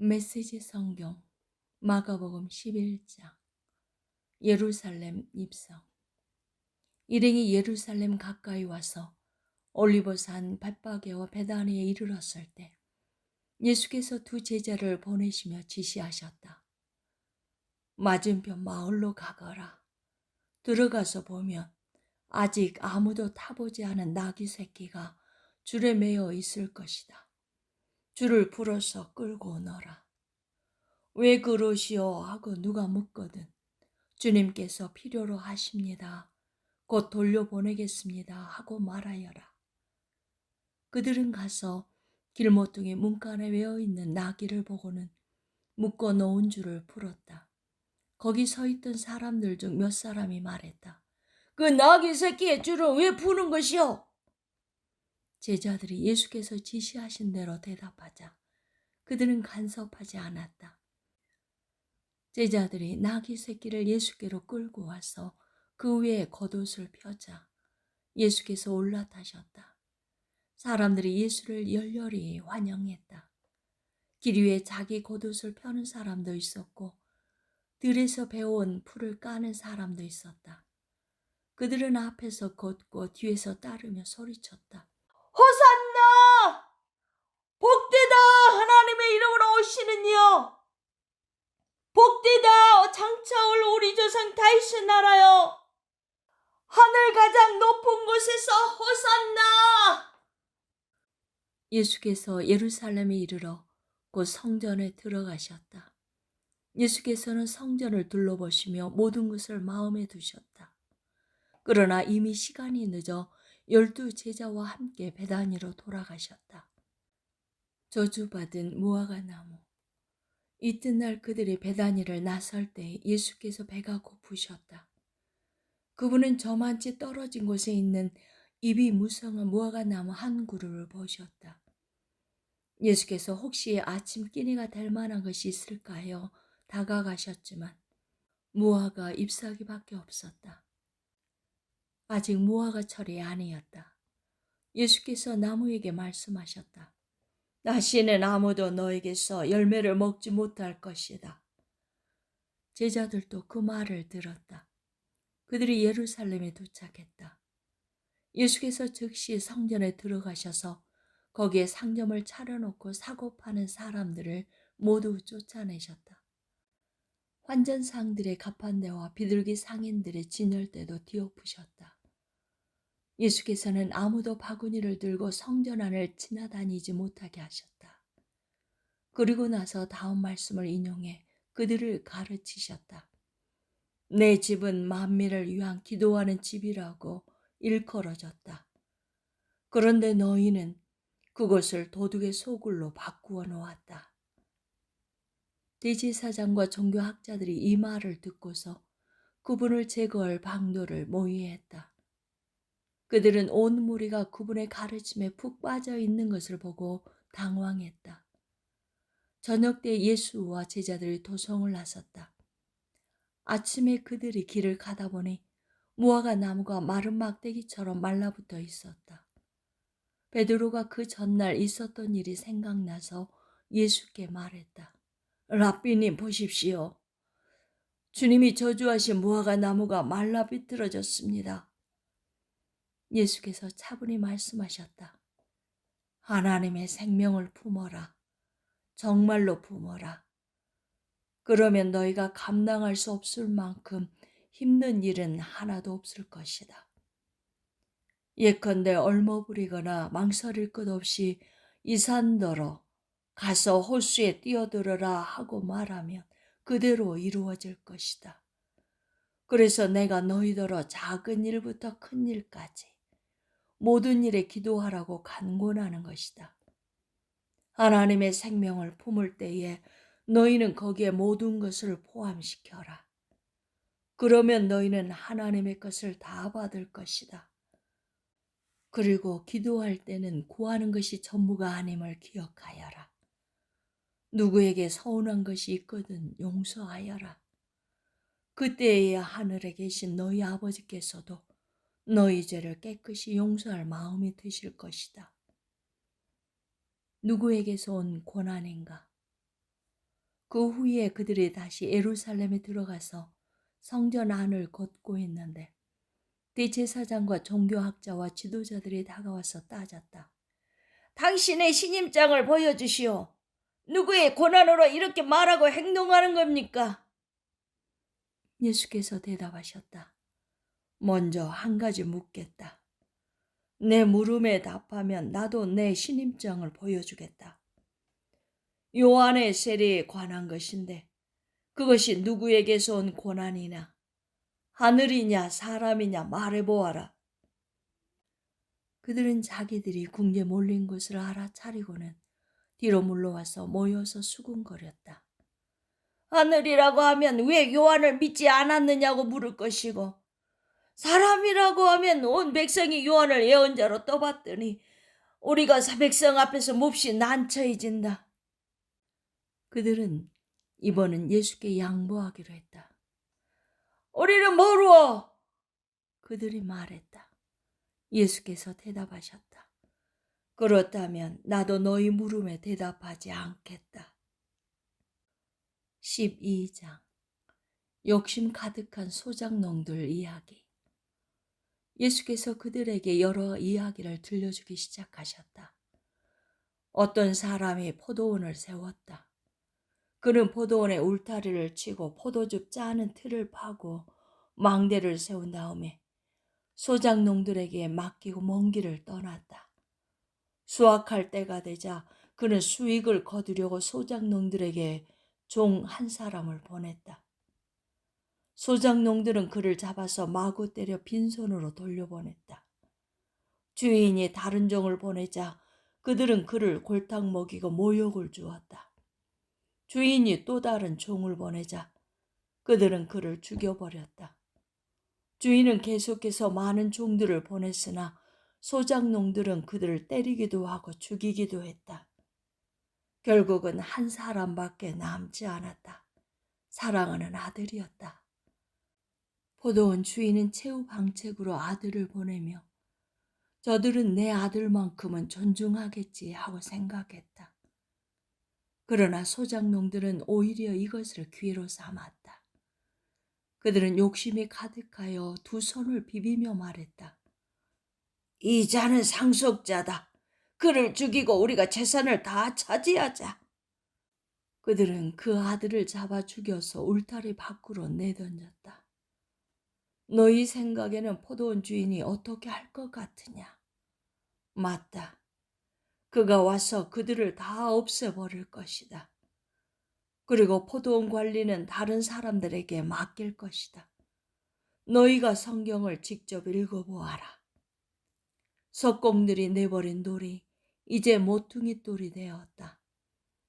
메시지 성경 마가복음 11장. 예루살렘 입성. 일행이 예루살렘 가까이 와서 올리브산 벳바게와 베다니에 이르렀을 때 예수께서 두 제자를 보내시며 지시하셨다. 맞은편 마을로 가거라. 들어가서 보면 아직 아무도 타보지 않은 나귀 새끼가 줄에 매어 있을 것이다. 줄을 풀어서 끌고 오너라. 왜 그러시오? 하고 누가 묻거든 주님께서 필요로 하십니다. 곧 돌려보내겠습니다. 하고 말하여라. 그들은 가서 길모퉁이 문간에 외어있는 나귀를 보고는 묶어 놓은 줄을 풀었다. 거기 서 있던 사람들 중 몇 사람이 말했다. 그 나귀 새끼의 줄을 왜 푸는 것이오? 제자들이 예수께서 지시하신 대로 대답하자 그들은 간섭하지 않았다. 제자들이 나귀 새끼를 예수께로 끌고 와서 그 위에 겉옷을 펴자 예수께서 올라타셨다. 사람들이 예수를 열렬히 환영했다. 길 위에 자기 겉옷을 펴는 사람도 있었고 들에서 배워온 풀을 까는 사람도 있었다. 그들은 앞에서 걷고 뒤에서 따르며 소리쳤다. 호산나! 복되다! 하나님의 이름으로 오시는 이여! 복되다! 장차올 우리 조상 다윗의 나라여! 하늘 가장 높은 곳에서 호산나! 예수께서 예루살렘에 이르러 곧 성전에 들어가셨다. 예수께서는 성전을 둘러보시며 모든 것을 마음에 두셨다. 그러나 이미 시간이 늦어 12 제자와 함께 베다니로 돌아가셨다. 저주받은 무화과 나무. 이튿날 그들이 베다니를 나설 때 예수께서 배가 고프셨다. 그분은 저만치 떨어진 곳에 있는 잎이 무성한 무화과 나무 한 그루를 보셨다. 예수께서 혹시 아침 끼니가 될 만한 것이 있을까 하여 다가가셨지만 무화과 잎사귀밖에 없었다. 아직 무화과철이 아니었다. 예수께서 나무에게 말씀하셨다. 다시는 아무도 너에게서 열매를 먹지 못할 것이다. 제자들도 그 말을 들었다. 그들이 예루살렘에 도착했다. 예수께서 즉시 성전에 들어가셔서 거기에 상점을 차려놓고 사고 파는 사람들을 모두 쫓아내셨다. 환전상들의 가판대와 비둘기 상인들의 진열대도 뒤엎으셨다. 예수께서는 아무도 바구니를 들고 성전 안을 지나다니지 못하게 하셨다. 그리고 나서 다음 말씀을 인용해 그들을 가르치셨다. 내 집은 만민을 위한 기도하는 집이라고 일컬어졌다. 그런데 너희는 그것을 도둑의 소굴로 바꾸어 놓았다. 대제사장과 종교학자들이 이 말을 듣고서 그분을 제거할 방도를 모의했다. 그들은 온 무리가 그분의 가르침에 푹 빠져 있는 것을 보고 당황했다. 저녁 때 예수와 제자들이 도성을 나섰다. 아침에 그들이 길을 가다 보니 무화과 나무가 마른 막대기처럼 말라붙어 있었다. 베드로가 그 전날 있었던 일이 생각나서 예수께 말했다. 랍비님 보십시오. 주님이 저주하신 무화과 나무가 말라 비틀어졌습니다. 예수께서 차분히 말씀하셨다. 하나님의 생명을 품어라. 정말로 품어라. 그러면 너희가 감당할 수 없을 만큼 힘든 일은 하나도 없을 것이다. 예컨대 얼머부리거나 망설일 것 없이 이 산더러 가서 호수에 뛰어들어라 하고 말하면 그대로 이루어질 것이다. 그래서 내가 너희더러 작은 일부터 큰 일까지 모든 일에 기도하라고 간구하는 것이다. 하나님의 생명을 품을 때에 너희는 거기에 모든 것을 포함시켜라. 그러면 너희는 하나님의 것을 다 받을 것이다. 그리고 기도할 때는 구하는 것이 전부가 아님을 기억하여라. 누구에게 서운한 것이 있거든 용서하여라. 그때에야 하늘에 계신 너희 아버지께서도 너희 죄를 깨끗이 용서할 마음이 드실 것이다. 누구에게서 온 고난인가? 그 후에 그들이 다시 예루살렘에 들어가서 성전 안을 걷고 있는데 대제사장과 종교학자와 지도자들이 다가와서 따졌다. 당신의 신임장을 보여주시오. 누구의 권한으로 이렇게 말하고 행동하는 겁니까? 예수께서 대답하셨다. 먼저 한 가지 묻겠다. 내 물음에 답하면 나도 내 신임장을 보여주겠다. 요한의 세례에 관한 것인데 그것이 누구에게서 온 고난이냐? 하늘이냐 사람이냐 말해보아라. 그들은 자기들이 궁지에 몰린 것을 알아차리고는 뒤로 물러와서 모여서 수군거렸다. 하늘이라고 하면 왜 요한을 믿지 않았느냐고 물을 것이고 사람이라고 하면 온 백성이 요한을 예언자로 떠봤더니 우리가 백성 앞에서 몹시 난처해진다. 그들은 이번은 예수께 양보하기로 했다. 우리는 모르오. 그들이 말했다. 예수께서 대답하셨다. 그렇다면 나도 너희 물음에 대답하지 않겠다. 12장 욕심 가득한 소작농들 이야기. 예수께서 그들에게 여러 이야기를 들려주기 시작하셨다. 어떤 사람이 포도원을 세웠다. 그는 포도원에 울타리를 치고 포도즙 짜는 틀을 파고 망대를 세운 다음에 소작농들에게 맡기고 먼 길을 떠났다. 수확할 때가 되자 그는 수익을 거두려고 소작농들에게 종 한 사람을 보냈다. 소작농들은 그를 잡아서 마구 때려 빈손으로 돌려보냈다. 주인이 다른 종을 보내자 그들은 그를 골탕 먹이고 모욕을 주었다. 주인이 또 다른 종을 보내자 그들은 그를 죽여버렸다. 주인은 계속해서 많은 종들을 보냈으나 소작농들은 그들을 때리기도 하고 죽이기도 했다. 결국은 한 사람밖에 남지 않았다. 사랑하는 아들이었다. 포도원 주인은 최후 방책으로 아들을 보내며 저들은 내 아들만큼은 존중하겠지 하고 생각했다. 그러나 소작농들은 오히려 이것을 기회로 삼았다. 그들은 욕심이 가득하여 두 손을 비비며 말했다. 이 자는 상속자다. 그를 죽이고 우리가 재산을 다 차지하자. 그들은 그 아들을 잡아 죽여서 울타리 밖으로 내던졌다. 너희 생각에는 포도원 주인이 어떻게 할 것 같으냐? 맞다. 그가 와서 그들을 다 없애버릴 것이다. 그리고 포도원 관리는 다른 사람들에게 맡길 것이다. 너희가 성경을 직접 읽어보아라. 석공들이 내버린 돌이 이제 모퉁이 돌이 되었다.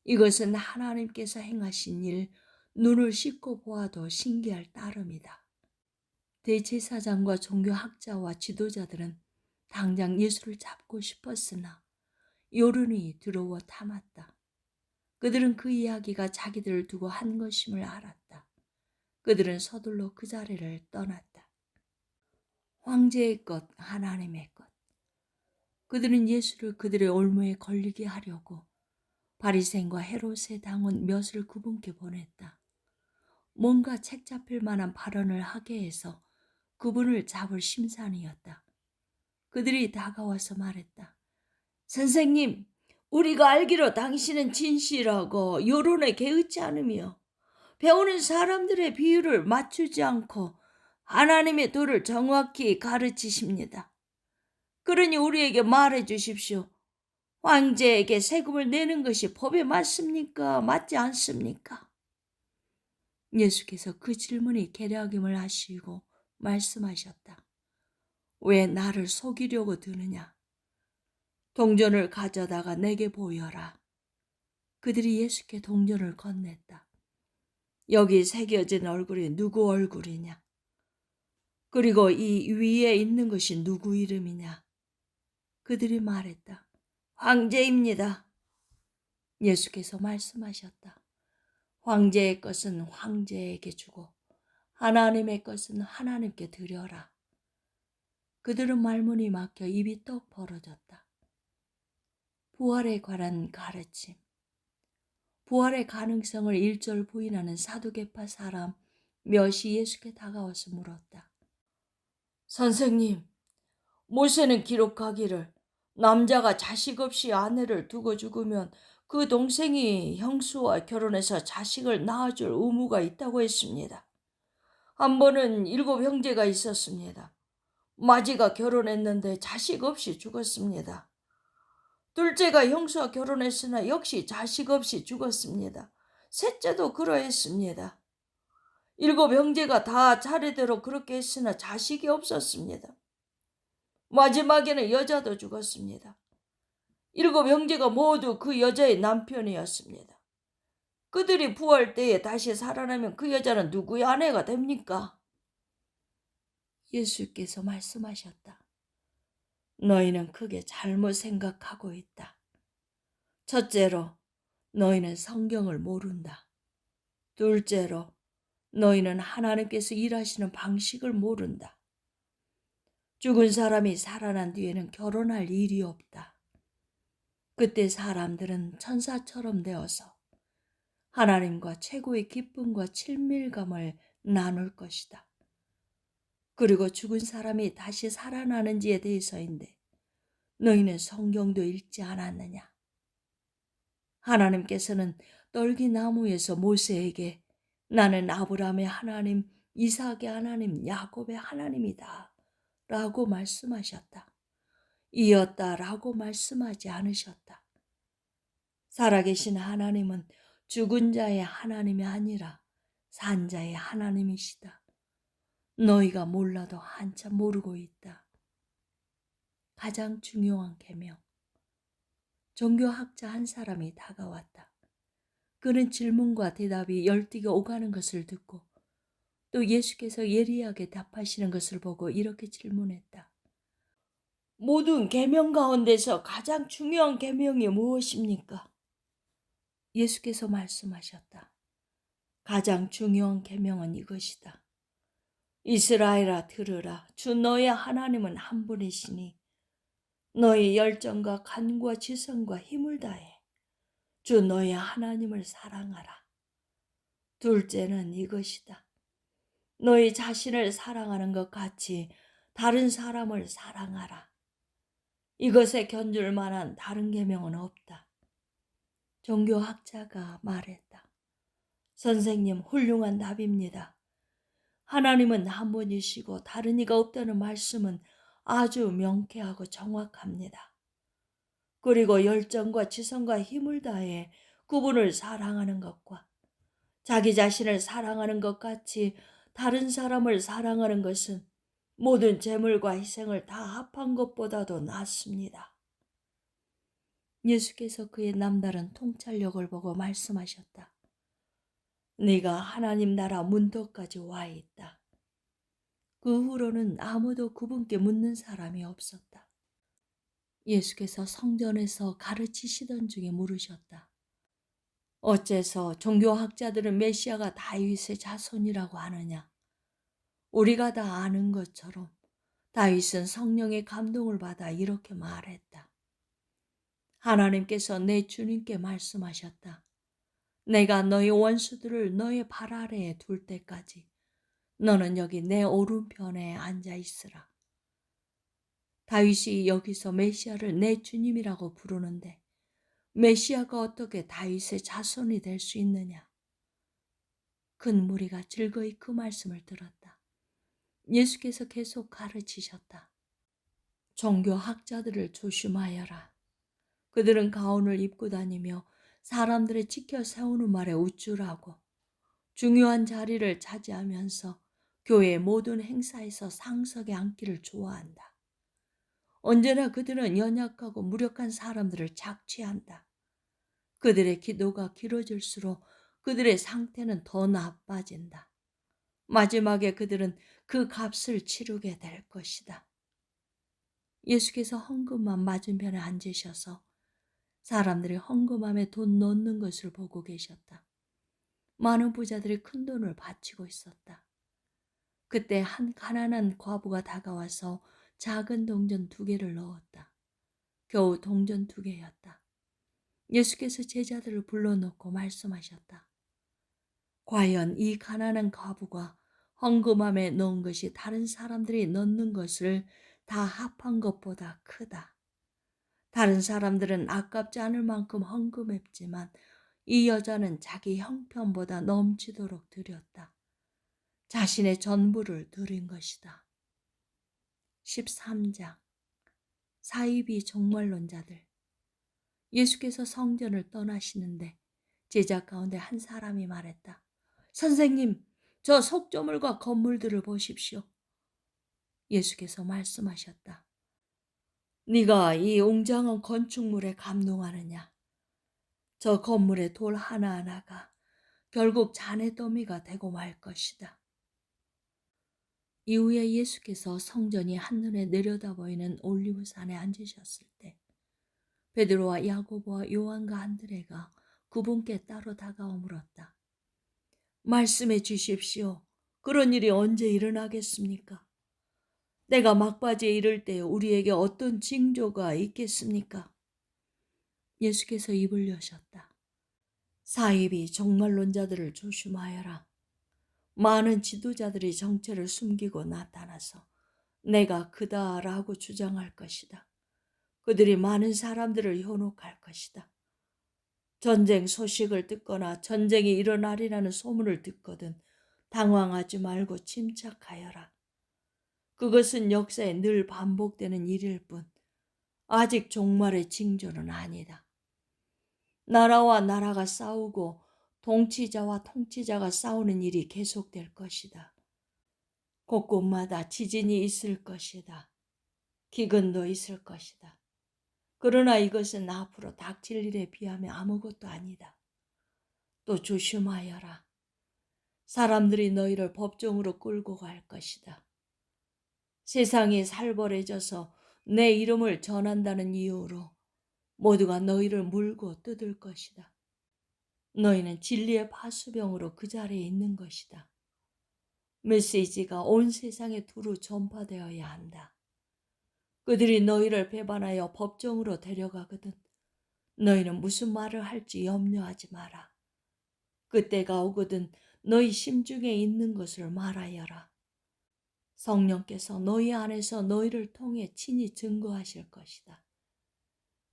이것은 하나님께서 행하신 일, 눈을 씻고 보아도 신기할 따름이다. 대제사장과 종교학자와 지도자들은 당장 예수를 잡고 싶었으나 요른이 두려워 참았다. 그들은 그 이야기가 자기들을 두고 한 것임을 알았다. 그들은 서둘러 그 자리를 떠났다. 황제의 것, 하나님의 것. 그들은 예수를 그들의 올무에 걸리게 하려고 바리새인과 헤롯의 당원 몇을 그분께 보냈다. 뭔가 책 잡힐 만한 발언을 하게 해서 그분을 잡을 심산이었다. 그들이 다가와서 말했다. 선생님, 우리가 알기로 당신은 진실하고 여론에 개의치 않으며 배우는 사람들의 비유를 맞추지 않고 하나님의 도를 정확히 가르치십니다. 그러니 우리에게 말해 주십시오. 황제에게 세금을 내는 것이 법에 맞습니까? 맞지 않습니까? 예수께서 그 질문이 계략임을 아시고 말씀하셨다. 왜 나를 속이려고 드느냐? 동전을 가져다가 내게 보여라. 그들이 예수께 동전을 건넸다. 여기 새겨진 얼굴이 누구 얼굴이냐? 그리고 이 위에 있는 것이 누구 이름이냐? 그들이 말했다. 황제입니다. 예수께서 말씀하셨다. 황제의 것은 황제에게 주고 하나님의 것은 하나님께 드려라. 그들은 말문이 막혀 입이 떡 벌어졌다. 부활에 관한 가르침. 부활의 가능성을 일절 부인하는 사두개파 사람 몇이 예수께 다가와서 물었다. 선생님, 모세는 기록하기를 남자가 자식 없이 아내를 두고 죽으면 그 동생이 형수와 결혼해서 자식을 낳아줄 의무가 있다고 했습니다. 한 번은 7형제가 있었습니다. 마지가 결혼했는데 자식 없이 죽었습니다. 둘째가 형수와 결혼했으나 역시 자식 없이 죽었습니다. 셋째도 그러했습니다. 7형제가 다 차례대로 그렇게 했으나 자식이 없었습니다. 마지막에는 여자도 죽었습니다. 7형제가 모두 그 여자의 남편이었습니다. 그들이 부활 때에 다시 살아나면 그 여자는 누구의 아내가 됩니까? 예수께서 말씀하셨다. 너희는 크게 잘못 생각하고 있다. 첫째로, 너희는 성경을 모른다. 둘째로, 너희는 하나님께서 일하시는 방식을 모른다. 죽은 사람이 살아난 뒤에는 결혼할 일이 없다. 그때 사람들은 천사처럼 되어서 하나님과 최고의 기쁨과 친밀감을 나눌 것이다. 그리고 죽은 사람이 다시 살아나는지에 대해서인데 너희는 성경도 읽지 않았느냐? 하나님께서는 떨기나무에서 모세에게 나는 아브라함의 하나님, 이삭의 하나님, 야곱의 하나님이다 라고 말씀하셨다. 이었다 라고 말씀하지 않으셨다. 살아계신 하나님은 죽은 자의 하나님이 아니라 산 자의 하나님이시다. 너희가 몰라도 한참 모르고 있다. 가장 중요한 계명. 종교학자 한 사람이 다가왔다. 그는 질문과 대답이 열띠게 오가는 것을 듣고 또 예수께서 예리하게 답하시는 것을 보고 이렇게 질문했다. 모든 계명 가운데서 가장 중요한 계명이 무엇입니까? 예수께서 말씀하셨다. 가장 중요한 계명은 이것이다. 이스라엘아 들으라. 주 너의 하나님은 한 분이시니 너의 열정과 간과 지성과 힘을 다해 주 너의 하나님을 사랑하라. 둘째는 이것이다. 너희 자신을 사랑하는 것 같이 다른 사람을 사랑하라. 이것에 견줄 만한 다른 계명은 없다. 종교학자가 말했다. 선생님, 훌륭한 답입니다. 하나님은 한 분이시고 다른 이가 없다는 말씀은 아주 명쾌하고 정확합니다. 그리고 열정과 지성과 힘을 다해 그분을 사랑하는 것과 자기 자신을 사랑하는 것 같이 다른 사람을 사랑하는 것은 모든 재물과 희생을 다 합한 것보다도 낫습니다. 예수께서 그의 남다른 통찰력을 보고 말씀하셨다. 네가 하나님 나라 문턱까지 와 있다. 그 후로는 아무도 그분께 묻는 사람이 없었다. 예수께서 성전에서 가르치시던 중에 물으셨다. 어째서 종교학자들은 메시아가 다윗의 자손이라고 하느냐? 우리가 다 아는 것처럼 다윗은 성령의 감동을 받아 이렇게 말했다. 하나님께서 내 주님께 말씀하셨다. 내가 너의 원수들을 너의 발 아래에 둘 때까지 너는 여기 내 오른편에 앉아 있으라. 다윗이 여기서 메시아를 내 주님이라고 부르는데 메시아가 어떻게 다윗의 자손이 될 수 있느냐? 큰 무리가 즐거이 그 말씀을 들었다. 예수께서 계속 가르치셨다. 종교학자들을 조심하여라. 그들은 가운을 입고 다니며 사람들의 지켜 세우는 말에 우쭐하고 중요한 자리를 차지하면서 교회의 모든 행사에서 상석에 앉기를 좋아한다. 언제나 그들은 연약하고 무력한 사람들을 착취한다. 그들의 기도가 길어질수록 그들의 상태는 더 나빠진다. 마지막에 그들은 그 값을 치르게 될 것이다. 예수께서 헌금함 맞은편에 앉으셔서 사람들이 헌금함에 돈 넣는 것을 보고 계셨다. 많은 부자들이 큰 돈을 바치고 있었다. 그때 한 가난한 과부가 다가와서 작은 동전 2개를 넣었다. 겨우 동전 2개였다. 예수께서 제자들을 불러놓고 말씀하셨다. 과연 이 가난한 과부가 헌금함에 넣은 것이 다른 사람들이 넣는 것을 다 합한 것보다 크다. 다른 사람들은 아깝지 않을 만큼 헌금했지만 이 여자는 자기 형편보다 넘치도록 드렸다. 자신의 전부를 드린 것이다. 13장 사이비 종말론자들. 예수께서 성전을 떠나시는데 제자 가운데 한 사람이 말했다. 선생님, 저 속조물과 건물들을 보십시오. 예수께서 말씀하셨다. 네가 이 웅장한 건축물에 감동하느냐? 저 건물의 돌 하나하나가 결국 잔해 더미가 되고 말 것이다. 이후에 예수께서 성전이 한눈에 내려다 보이는 올리브산에 앉으셨을 때 베드로와 야고보와 요한과 안드레가 그분께 따로 다가와 물었다. 말씀해 주십시오. 그런 일이 언제 일어나겠습니까? 내가 막바지에 이를 때 우리에게 어떤 징조가 있겠습니까? 예수께서 입을 여셨다. 사이비 종말론자들을 조심하여라. 많은 지도자들이 정체를 숨기고 나타나서 내가 그다라고 주장할 것이다. 그들이 많은 사람들을 현혹할 것이다. 전쟁 소식을 듣거나 전쟁이 일어나리라는 소문을 듣거든 당황하지 말고 침착하여라. 그것은 역사에 늘 반복되는 일일 뿐 아직 종말의 징조는 아니다. 나라와 나라가 싸우고 통치자와 통치자가 싸우는 일이 계속될 것이다. 곳곳마다 지진이 있을 것이다. 기근도 있을 것이다. 그러나 이것은 앞으로 닥칠 일에 비하면 아무것도 아니다. 또 조심하여라. 사람들이 너희를 법정으로 끌고 갈 것이다. 세상이 살벌해져서 내 이름을 전한다는 이유로 모두가 너희를 물고 뜯을 것이다. 너희는 진리의 파수병으로 그 자리에 있는 것이다. 메시지가 온 세상에 두루 전파되어야 한다. 그들이 너희를 배반하여 법정으로 데려가거든 너희는 무슨 말을 할지 염려하지 마라. 그때가 오거든 너희 심중에 있는 것을 말하여라. 성령께서 너희 안에서 너희를 통해 친히 증거하실 것이다.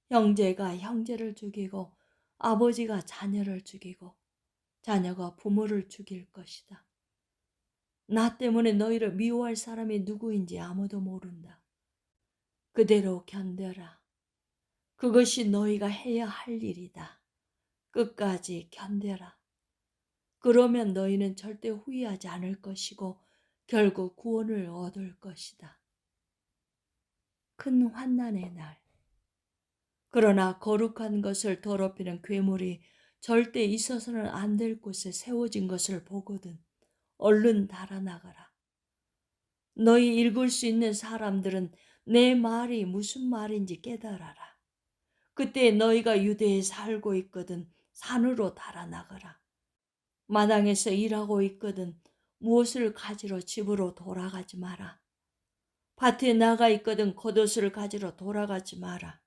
형제가 형제를 죽이고 아버지가 자녀를 죽이고 자녀가 부모를 죽일 것이다. 나 때문에 너희를 미워할 사람이 누구인지 아무도 모른다. 그대로 견뎌라. 그것이 너희가 해야 할 일이다. 끝까지 견뎌라. 그러면 너희는 절대 후회하지 않을 것이고 결국 구원을 얻을 것이다. 큰 환난의 날. 그러나 거룩한 것을 더럽히는 괴물이 절대 있어서는 안 될 곳에 세워진 것을 보거든 얼른 달아나가라. 너희 읽을 수 있는 사람들은 내 말이 무슨 말인지 깨달아라. 그때 너희가 유대에 살고 있거든 산으로 달아나가라. 마당에서 일하고 있거든 무엇을 가지러 집으로 돌아가지 마라. 밭에 나가 있거든 겉옷을 가지러 돌아가지 마라.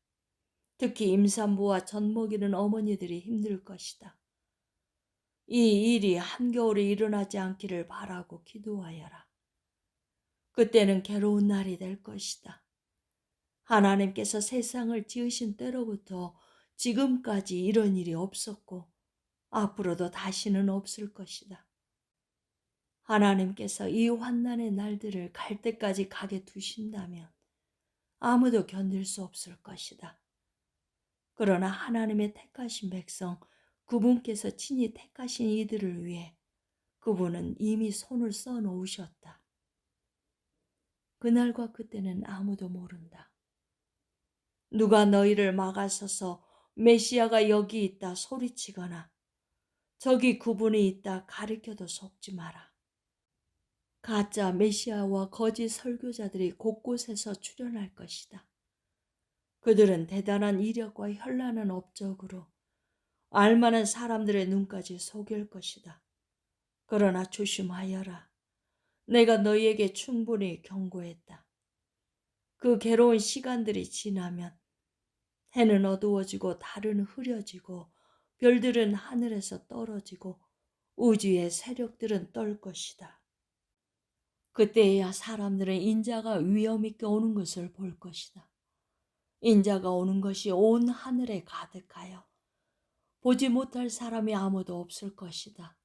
특히 임산부와 젖먹이는 어머니들이 힘들 것이다. 이 일이 한겨울에 일어나지 않기를 바라고 기도하여라. 그때는 괴로운 날이 될 것이다. 하나님께서 세상을 지으신 때로부터 지금까지 이런 일이 없었고 앞으로도 다시는 없을 것이다. 하나님께서 이 환난의 날들을 갈 때까지 가게 두신다면 아무도 견딜 수 없을 것이다. 그러나 하나님의 택하신 백성, 그분께서 친히 택하신 이들을 위해 그분은 이미 손을 써놓으셨다. 그날과 그때는 아무도 모른다. 누가 너희를 막아서서 메시아가 여기 있다 소리치거나 저기 그분이 있다 가리켜도 속지 마라. 가짜 메시아와 거짓 설교자들이 곳곳에서 출현할 것이다. 그들은 대단한 이력과 현란한 업적으로 알만한 사람들의 눈까지 속일 것이다. 그러나 조심하여라. 내가 너희에게 충분히 경고했다. 그 괴로운 시간들이 지나면 해는 어두워지고 달은 흐려지고 별들은 하늘에서 떨어지고 우주의 세력들은 떨 것이다. 그때야 사람들은 인자가 위엄 있게 오는 것을 볼 것이다. 인자가 오는 것이 온 하늘에 가득하여 보지 못할 사람이 아무도 없을 것이다.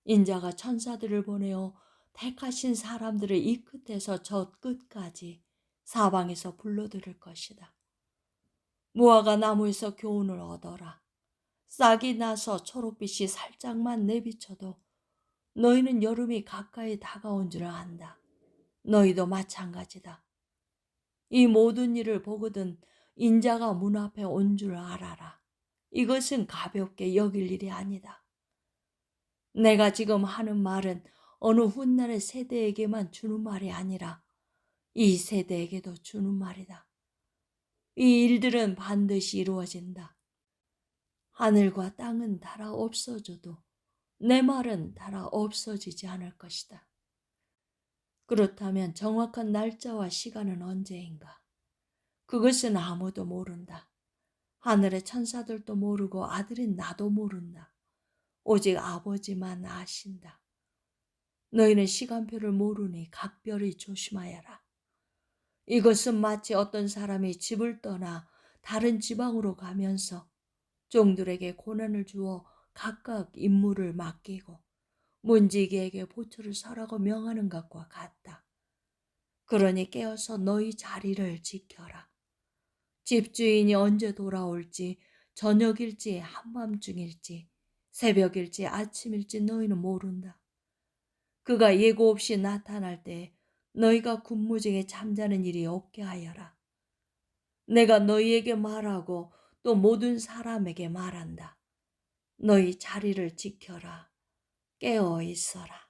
인자가 천사들을 보내어 택하신 사람들을 이 끝에서 저 끝까지 사방에서 불러들일 것이다. 무화과 나무에서 교훈을 얻어라. 싹이 나서 초록빛이 살짝만 내비쳐도 너희는 여름이 가까이 다가온 줄 안다. 너희도 마찬가지다. 이 모든 일을 보거든 인자가 문 앞에 온 줄 알아라. 이것은 가볍게 여길 일이 아니다. 내가 지금 하는 말은 어느 훗날의 세대에게만 주는 말이 아니라 이 세대에게도 주는 말이다. 이 일들은 반드시 이루어진다. 하늘과 땅은 닳아 없어져도 내 말은 닳아 없어지지 않을 것이다. 그렇다면 정확한 날짜와 시간은 언제인가? 그것은 아무도 모른다. 하늘의 천사들도 모르고 아들인 나도 모른다. 오직 아버지만 아신다. 너희는 시간표를 모르니 각별히 조심하여라. 이것은 마치 어떤 사람이 집을 떠나 다른 지방으로 가면서 종들에게 고난을 주어 각각 임무를 맡기고 문지기에게 보초를 서라고 명하는 것과 같다. 그러니 깨어서 너희 자리를 지켜라. 집주인이 언제 돌아올지 저녁일지 한밤중일지 새벽일지 아침일지 너희는 모른다. 그가 예고 없이 나타날 때 너희가 군무 중에 잠자는 일이 없게 하여라. 내가 너희에게 말하고 또 모든 사람에게 말한다. 너희 자리를 지켜라. 깨어 있어라.